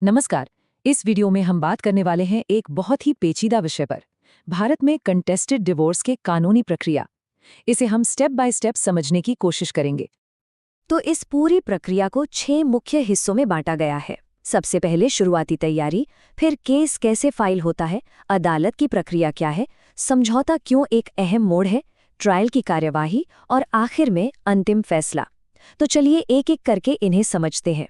नमस्कार। इस वीडियो में हम बात करने वाले हैं एक बहुत ही पेचीदा विषय पर, भारत में कंटेस्टेड डिवोर्स के कानूनी प्रक्रिया। इसे हम स्टेप बाय स्टेप समझने की कोशिश करेंगे। तो इस पूरी प्रक्रिया को 6 मुख्य हिस्सों में बांटा गया है। सबसे पहले शुरुआती तैयारी, फिर केस कैसे फाइल होता है, अदालत की प्रक्रिया क्या है, समझौता क्यों एक अहम मोड़ है, ट्रायल की कार्यवाही और आखिर में अंतिम फैसला। तो चलिए एक एक करके इन्हें समझते हैं।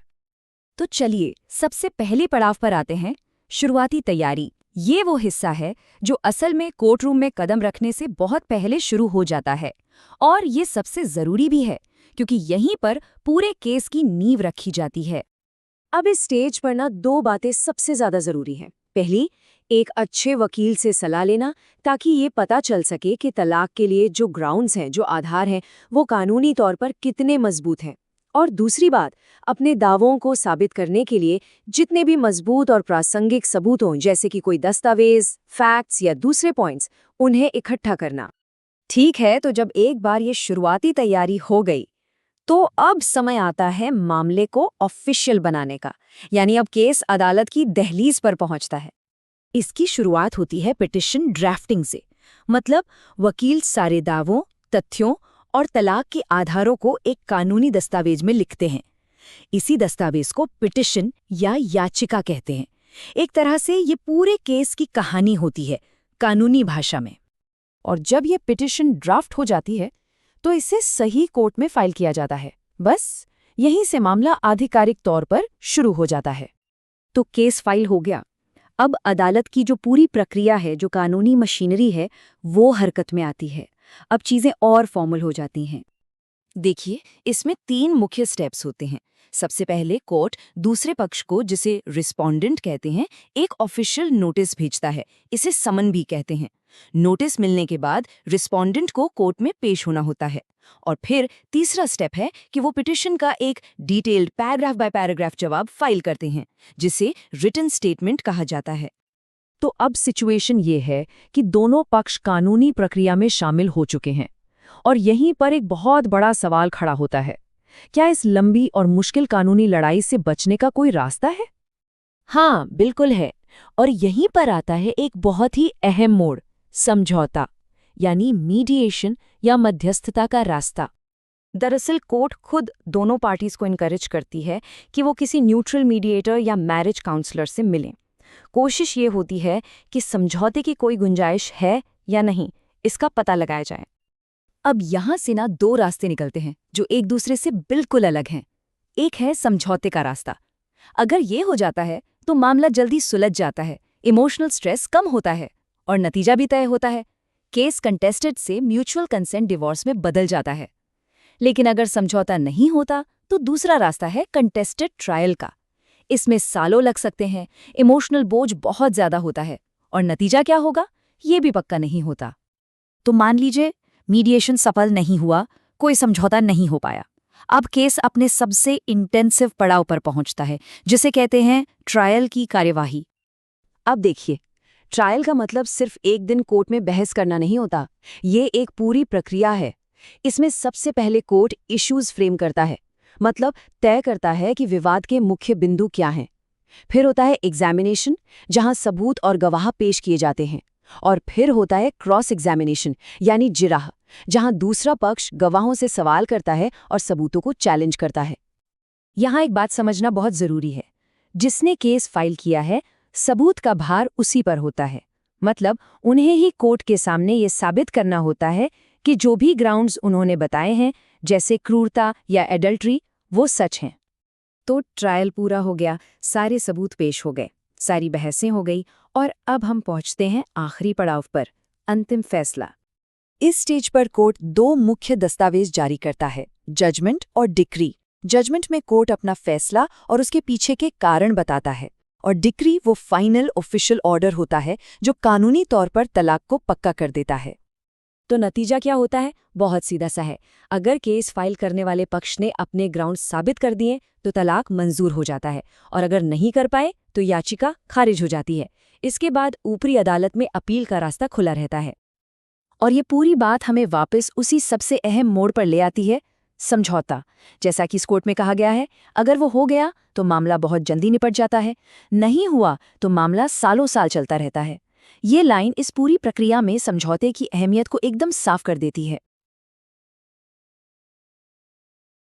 तो चलिए सबसे पहले पड़ाव पर आते हैं, शुरुआती तैयारी। ये वो हिस्सा है जो असल में कोर्ट रूम में कदम रखने से बहुत पहले शुरू हो जाता है, और ये सबसे ज़रूरी भी है क्योंकि यहीं पर पूरे केस की नींव रखी जाती है। अब इस स्टेज पर ना दो बातें सबसे ज्यादा जरूरी हैं। पहली, एक अच्छे वकील से सलाह लेना ताकि ये पता चल सके कि तलाक के लिए जो ग्राउंड्स हैं, जो आधार हैं, वो कानूनी तौर पर कितने मजबूत हैं। और दूसरी बात, अपने दावों को साबित करने के लिए जितने भी मजबूत और प्रासंगिक सबूत हों, जैसे कि कोई दस्तावेज, फैक्ट्स या दूसरे पॉइंट्स, उन्हें इकट्ठा करना। ठीक है, तो जब एक बार ये शुरुआती तैयारी हो गई, तो अब समय आता है मामले को ऑफिशियल बनाने का, यानी अब केस अदालत की दहलीज पर पहुंचता है। इसकी शुरुआत होती है पिटिशन ड्राफ्टिंग से, मतलब वकील सारे दावों, तथ्यों और तलाक के आधारों को एक कानूनी दस्तावेज में लिखते हैं। इसी दस्तावेज को पिटिशन या याचिका कहते हैं। एक तरह से ये पूरे केस की कहानी होती है कानूनी भाषा में। और जब ये पिटिशन ड्राफ्ट हो जाती है तो इसे सही कोर्ट में फाइल किया जाता है। बस यहीं से मामला आधिकारिक तौर पर शुरू हो जाता है। तो केस फाइल हो गया। अब अदालत की जो पूरी प्रक्रिया है, जो कानूनी मशीनरी है, वो हरकत में आती है। अब चीजें और फॉर्मल हो जाती हैं। देखिए, इसमें 3 मुख्य स्टेप्स होते हैं। सबसे पहले कोर्ट दूसरे पक्ष को, जिसे रिस्पोंडेंट कहते हैं, एक ऑफिशियल नोटिस भेजता है। इसे समन भी कहते हैं। नोटिस मिलने के बाद रिस्पोंडेंट को कोर्ट में पेश होना होता है। और फिर तीसरा स्टेप है कि वो पिटिशन का एक डिटेल्ड पैराग्राफ बाय पैराग्राफ जवाब फाइल करते हैं, जिसे रिटन स्टेटमेंट कहा जाता है। तो अब सिचुएशन ये है कि दोनों पक्ष कानूनी प्रक्रिया में शामिल हो चुके हैं, और यहीं पर एक बहुत बड़ा सवाल खड़ा होता है। क्या इस लंबी और मुश्किल कानूनी लड़ाई से बचने का कोई रास्ता है? हाँ, बिल्कुल है। और यहीं पर आता है एक बहुत ही अहम मोड़, समझौता, यानी मीडिएशन या मध्यस्थता का रास्ता। दरअसल कोर्ट खुद दोनों पार्टीज को इनकरेज करती है कि वो किसी न्यूट्रल मीडिएटर या मैरिज काउंसलर से मिलें। कोशिश ये होती है कि समझौते की कोई गुंजाइश है या नहीं, इसका पता लगाया जाए। अब यहाँ से ना 2 रास्ते निकलते हैं जो एक दूसरे से बिल्कुल अलग हैं। एक है समझौते का रास्ता। अगर ये हो जाता है तो मामला जल्दी सुलझ जाता है, इमोशनल स्ट्रेस कम होता है और नतीजा भी तय होता है। केस कंटेस्टेड से म्यूचुअल कंसेंट डिवोर्स में बदल जाता है। लेकिन अगर समझौता नहीं होता तो दूसरा रास्ता है कंटेस्टेड ट्रायल का। इसमें सालों लग सकते हैं, इमोशनल बोझ बहुत ज्यादा होता है और नतीजा क्या होगा ये भी पक्का नहीं होता। तो मान लीजिए मीडिएशन सफल नहीं हुआ, कोई समझौता नहीं हो पाया। अब केस अपने सबसे इंटेंसिव पड़ाव पर पहुंचता है, जिसे कहते हैं ट्रायल की कार्यवाही। अब देखिए, ट्रायल का मतलब सिर्फ एक दिन कोर्ट में बहस करना नहीं होता। ये एक पूरी प्रक्रिया है। इसमें सबसे पहले कोर्ट इश्यूज फ्रेम करता है, मतलब तय करता है कि विवाद के मुख्य बिंदु क्या हैं। फिर होता है एग्जामिनेशन, जहां सबूत और गवाह पेश किए जाते हैं। और फिर होता है क्रॉस एग्जामिनेशन, यानी जिराह, जहां दूसरा पक्ष गवाहों से सवाल करता है और सबूतों को चैलेंज करता है। यहां एक बात समझना बहुत जरूरी है। जिसने केस फाइल किया है, सबूत का भार उसी पर होता है। मतलब उन्हें ही कोर्ट के सामने ये साबित करना होता है कि जो भी ग्राउंड्स उन्होंने बताए हैं, जैसे क्रूरता या एडल्ट्री, वो सच हैं। तो ट्रायल पूरा हो गया, सारे सबूत पेश हो गए, सारी बहसें हो गई, और अब हम पहुंचते हैं आखिरी पड़ाव पर, अंतिम फैसला। इस स्टेज पर कोर्ट 2 मुख्य दस्तावेज जारी करता है, जजमेंट और डिक्री। जजमेंट में कोर्ट अपना फैसला और उसके पीछे के कारण बताता है, और डिक्री वो फाइनल ऑफिशियल ऑर्डर होता है जो कानूनी तौर पर तलाक को पक्का कर देता है। तो नतीजा क्या होता है? बहुत सीधा सा है। अगर केस फाइल करने वाले पक्ष ने अपने ग्राउंड साबित कर दिए तो तलाक मंजूर हो जाता है, और अगर नहीं कर पाए तो याचिका खारिज हो जाती है। इसके बाद ऊपरी अदालत में अपील का रास्ता खुला रहता है। और ये पूरी बात हमें वापस उसी सबसे अहम मोड़ पर ले आती है, समझौता, जैसा कि इस कोर्ट में कहा गया है, अगर वो हो गया तो मामला बहुत जल्दी निपट जाता है, नहीं हुआ तो मामला सालों साल चलता रहता है। ये लाइन इस पूरी प्रक्रिया में समझौते की अहमियत को एकदम साफ कर देती है।